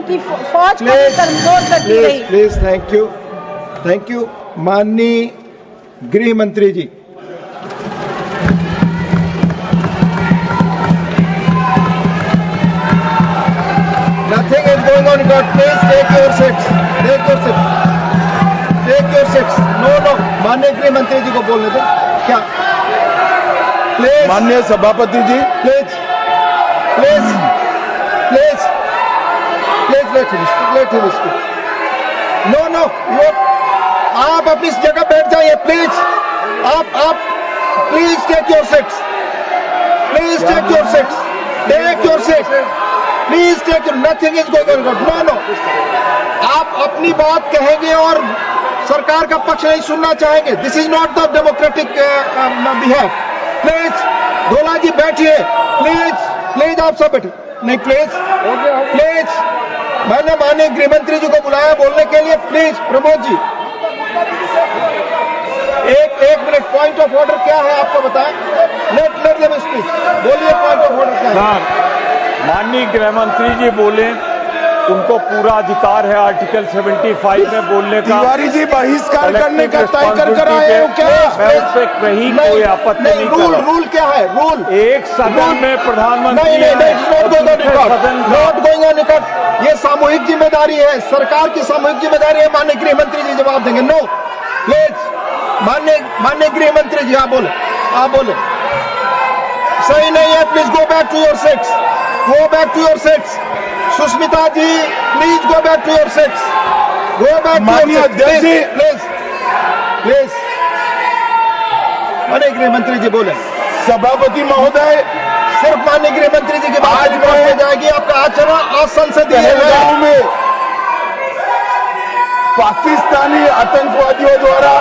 उनकी फौज को कमजोर करती रही। Please, thank you. माननीय गृह मंत्री जी। Nothing is going on in court. Please take your seats. No. माननीय गृह मंत्री जी को बोलने दो। क्या? प्लीज। माननीय सभापति जी, please, let him speak. No, आप अपनी जगह बैठ जाइए, प्लीज। आप please take your seats. Please take your, nothing is going on. No, आप अपनी बात कहेंगे और सरकार का पक्ष नहीं सुनना चाहेंगे। This is not the democratic behave. Please धोला जी बैठिए, प्लीज आप सब बैठिए। नहीं, प्लीज मैंने माननीय गृह मंत्री जी को बुलाया बोलने के लिए। प्लीज प्रमोद जी, एक मिनट। पॉइंट ऑफ ऑर्डर क्या है आपको बताएं। Let them speak. बोलिए, पॉइंट ऑफ ऑर्डर क्या है? माननीय गृह मंत्री जी बोले, उनको पूरा अधिकार है आर्टिकल 75 में बोलने का। तिवारी जी बहिष्कार करने का तय कर आए हो क्या? मैं उससे कहीं कोई आपत्ति नहीं कर रहा। रूल क्या है? रूल एक सदन में प्रधानमंत्री नॉट गोइंग ऑन रिकॉर्ड। ये सामूहिक जिम्मेदारी है, सरकार की सामूहिक जिम्मेदारी है। माननीय गृह मंत्री जी जवाब देंगे। नो, प्लीज माननीय गृह मंत्री जी आप बोले। सही नहीं है। Please go back to your seats. Sushmita ji, please go back to your seats. माननीय अध्यक्ष जी, प्लीज। माननीय गृह मंत्री जी बोले। सभापति महोदय, सिर्फ माननीय गृह मंत्री जी की बात हो जाएगी। आपका आचरण असंसदीय है। पहलगाम में पाकिस्तानी आतंकवादियों द्वारा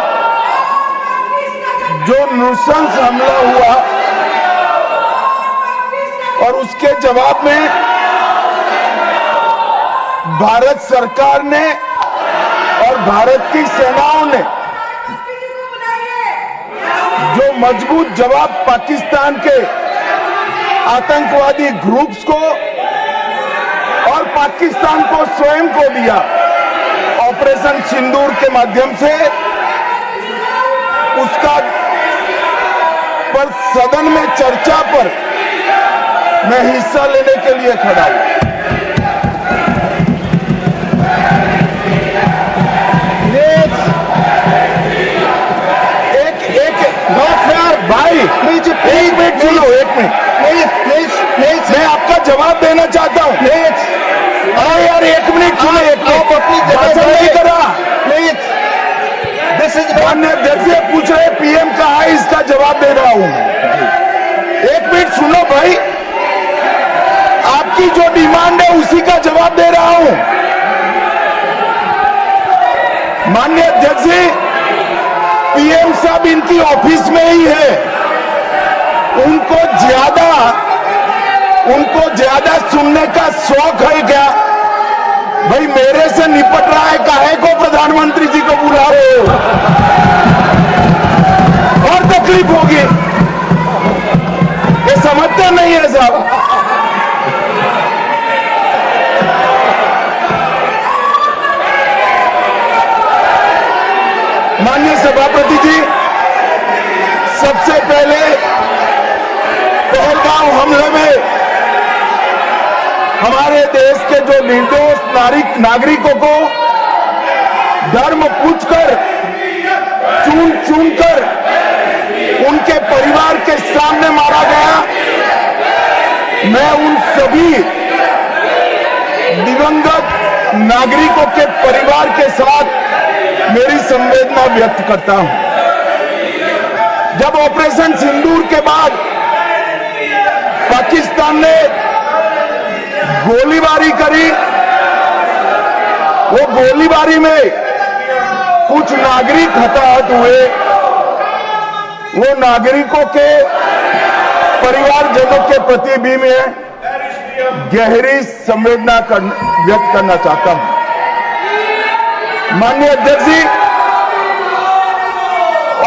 जो नृशंस हमला हुआ और उसके जवाब में भारत सरकार ने और भारत की सेनाओं ने जो मजबूत जवाब पाकिस्तान के आतंकवादी ग्रुप्स को और पाकिस्तान को स्वयं को दिया, ऑपरेशन सिंदूर के माध्यम से, उसका पर सदन में चर्चा पर मैं हिस्सा लेने के लिए खड़ा हूं। भाई प्लीज, एक मिनट सुनो, प्लीज मैं आपका जवाब देना चाहता हूं। अरे यार, एक मिनट सुनो। आप अपनी भाषण नहीं करा। प्लीज, दिस इज माननीय अध्यक्ष से पूछ रहे पीएम कहा है, इसका जवाब दे रहा हूं। एक मिनट सुनो भाई, आपकी जो डिमांड है उसी का जवाब दे रहा हूं। माननीय अध्यक्ष जी, पीएम साहब इनकी ऑफिस में ही है। उनको ज्यादा सुनने का शौक है क्या? भाई मेरे से निपट रहा है, काहे को प्रधानमंत्री जी को बुला रहे हो? और तकलीफ होगी। ये समझते नहीं है साहब। माननीय सभापति जी, सबसे पहले पहलगाम हमले में हमारे देश के जो निर्दोष नागरिकों को धर्म पूछकर, चुन कर उनके परिवार के सामने मारा गया। मैं उन सभी दिवंगत नागरिकों के परिवार के साथ मेरी संवेदना व्यक्त करता हूं। जब ऑपरेशन सिंदूर के बाद पाकिस्तान ने गोलीबारी करी, वो गोलीबारी में कुछ नागरिक हताहत हुए। वो नागरिकों के परिवारजनों के प्रति भी मैं गहरी संवेदना व्यक्त करना चाहता हूं। माननीय अध्यक्ष जी,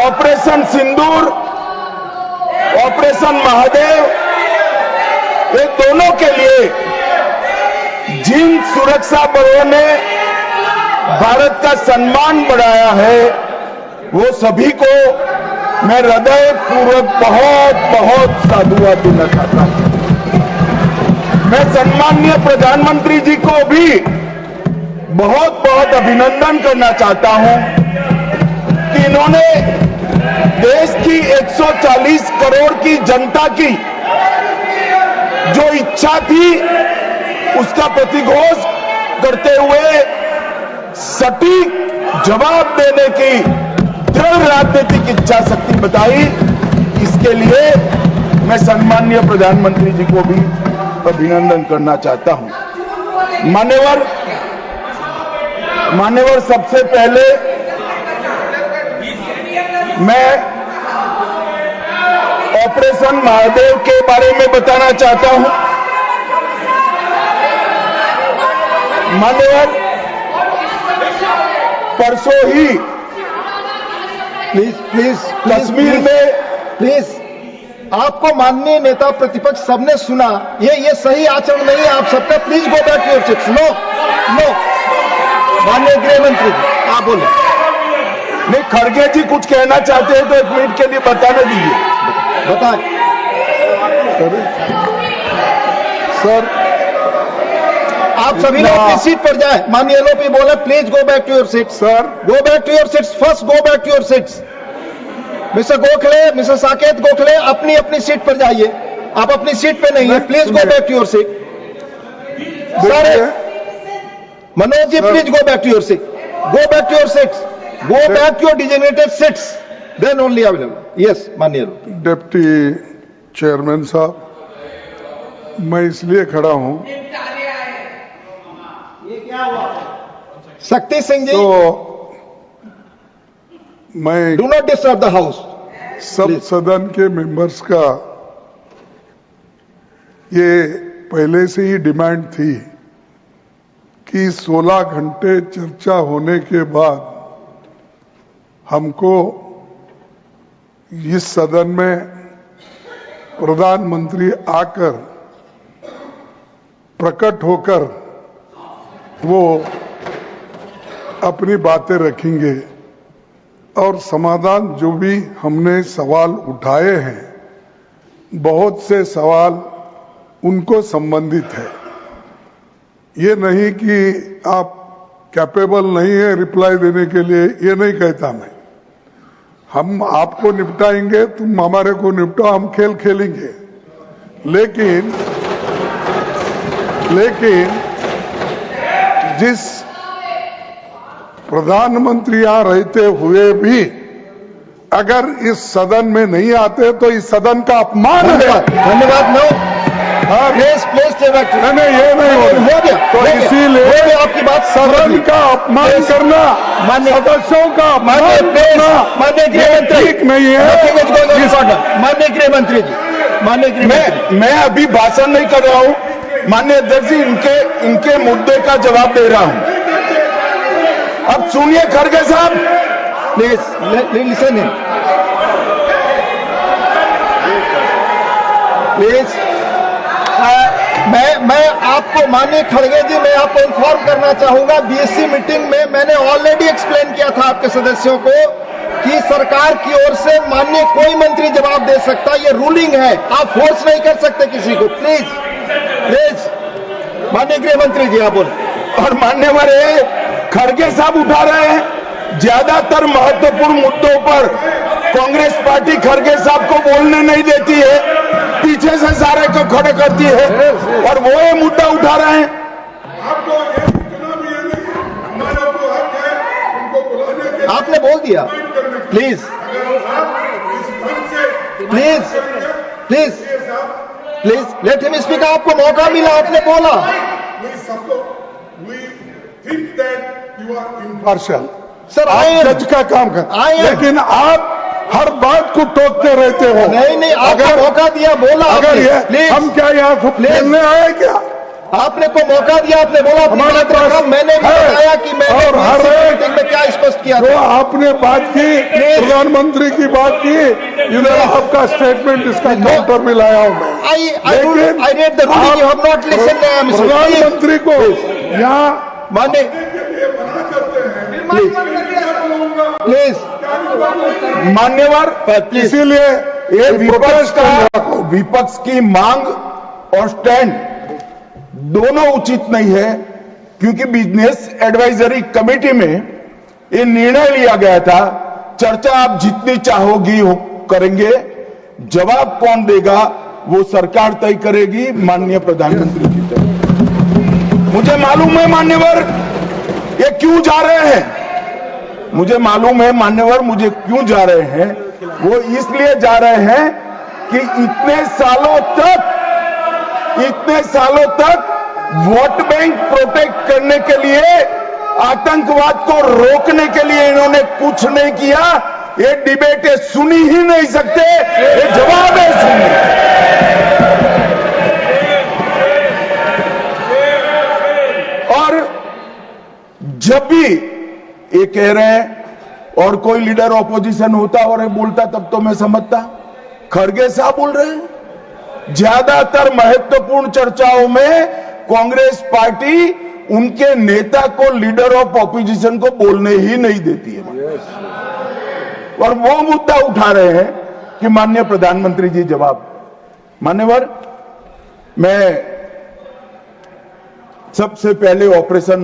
ऑपरेशन सिंदूर, ऑपरेशन महादेव, ये दोनों के लिए जिन सुरक्षा बलों ने भारत का सम्मान बढ़ाया है वो सभी को मैं हृदय पूर्वक बहुत बहुत साधुवाद देना चाहता हूं। मैं सम्माननीय प्रधानमंत्री जी को भी बहुत बहुत अभिनंदन करना चाहता हूं कि इन्होंने देश की 140 करोड़ की जनता की जो इच्छा थी उसका प्रतिघोष करते हुए सटीक जवाब देने की दृढ़ राजनीतिक इच्छा शक्ति बताई। इसके लिए मैं सम्माननीय प्रधानमंत्री जी को भी अभिनंदन करना चाहता हूं। मान्यवर सबसे पहले मैं ऑपरेशन महादेव के बारे में बताना चाहता हूं। मान्यवर परसों ही प्लीज कश्मीर में प्लीज आपको माननीय नेता प्रतिपक्ष सबने सुना, ये सही आचरण नहीं है आप सबका। Please go back your seats. No no माननीय गृह मंत्री जी आप बोले। नहीं, खड़गे जी कुछ कहना चाहते हैं तो 1 मिनट के लिए बताने दीजिए। बताएं सर। आप सभी लोग अपनी सीट पर जाएं। माननीय एलओपी बोले please go back to your seat. Sir go back to your seats. First go back to your seats. Mister Gokhale, mister Saket Gokhale अपनी अपनी सीट पर जाइए। आप अपनी सीट पे नहीं है। Please go back to your seat. Sir Manoj ji please go back to your seat. Go back to your seats. Go back to your designated seats. Then only available. Yes माननीय डिप्टी चेयरमैन साहब, मैं इसलिए खड़ा हूं शक्ति सिंह जी तो मैं do not disturb the house. सब सदन के मेंबर्स का ये पहले से ही डिमांड थी कि 16 घंटे चर्चा होने के बाद हमको इस सदन में प्रधानमंत्री आकर प्रकट होकर वो अपनी बातें रखेंगे और समाधान जो भी हमने सवाल उठाए हैं, बहुत से सवाल उनको संबंधित है। ये नहीं कि आप कैपेबल नहीं है रिप्लाई देने के लिए, ये नहीं कहता मैं। हम आपको निपटाएंगे, तुम हमारे को निपटाओ, हम खेल खेलेंगे। लेकिन जिस प्रधानमंत्री यहां रहते हुए भी अगर इस सदन में नहीं आते तो इस सदन का अपमान है। धन्यवाद। नो प्लीज नहीं, ये नहीं हो गया। तो इसीलिए आपकी बात सदन का अपमान करना, सदस्यों का अपमान करना ठीक नहीं है। माननीय गृह मंत्री जी, मैं अभी भाषण नहीं कर रहा हूं। माननीय अध्यक्ष जी इनके मुद्दे का जवाब दे रहा हूं। अब सुनिए खड़गे साहब, प्लीज लिसन इन प्लीज। मैं आपको माननीय खड़गे जी, मैं आपको इन्फॉर्म करना चाहूंगा, बीएससी मीटिंग में मैंने ऑलरेडी एक्सप्लेन किया था आपके सदस्यों को कि सरकार की ओर से माननीय कोई मंत्री जवाब दे सकता, ये रूलिंग है, आप फोर्स नहीं कर सकते किसी को। प्लीज माननीय गृह मंत्री जी आप बोले। और मान्यवर खड़गे साहब उठा रहे हैं ज्यादातर महत्वपूर्ण मुद्दों पर कांग्रेस पार्टी खड़गे साहब को बोलने नहीं देती है, पीछे से सारे को खड़े करती है और वो ये मुद्दा उठा रहे हैं। आपने बोल दिया। Please please please please let him speak. आपको मौका मिला, आपने बोला। पार्शल सर आप जज का काम कर, लेकिन आप हर बात को टोकते रहते हो। नहीं, आपको मौका दिया, बोला। अगर ये हम क्या यहाँ खेलने आए क्या? आपने को मौका दिया, आपने बोला। मैंने भी बताया कि मैंने मीटिंग में क्या स्पष्ट किया जो था। आपने बात की, प्रधानमंत्री की बात की, इधर आपका स्टेटमेंट, इसका काउंटर भी लाया हूं मैं। लेकिन I read the ruling, you have not listened, Mr. प्रधानमंत्री को यहाँ माने प्लीज मान्यवर, इसीलिए ये विपक्ष की मांग और स्टैंड दोनों उचित नहीं है, क्योंकि बिजनेस एडवाइजरी कमेटी में ये निर्णय लिया गया था, चर्चा आप जितनी चाहोगी करेंगे, जवाब कौन देगा वो सरकार तय करेगी, माननीय प्रधानमंत्री की तरफ। मुझे मालूम है मान्यवर ये क्यों जा रहे हैं, मुझे मालूम है मान्यवर मुझे क्यों जा रहे हैं। वो इसलिए जा रहे हैं कि इतने सालों तक वोट बैंक प्रोटेक्ट करने के लिए, आतंकवाद को रोकने के लिए इन्होंने कुछ नहीं किया। ये डिबेटें सुनी ही नहीं सकते, ये जवाब है सुनिए। और जब भी ये कह रहे हैं और कोई लीडर ऑपोजिशन होता और ये बोलता तब तो मैं समझता, खड़गे साहब बोल रहे हैं। ज्यादातर महत्वपूर्ण चर्चाओं में कांग्रेस पार्टी उनके नेता को, लीडर ऑफ ऑपोजिशन को बोलने ही नहीं देती है। और वो मुद्दा उठा रहे हैं कि माननीय प्रधानमंत्री जी जवाब। मान्यवर, मैं सबसे पहले ऑपरेशन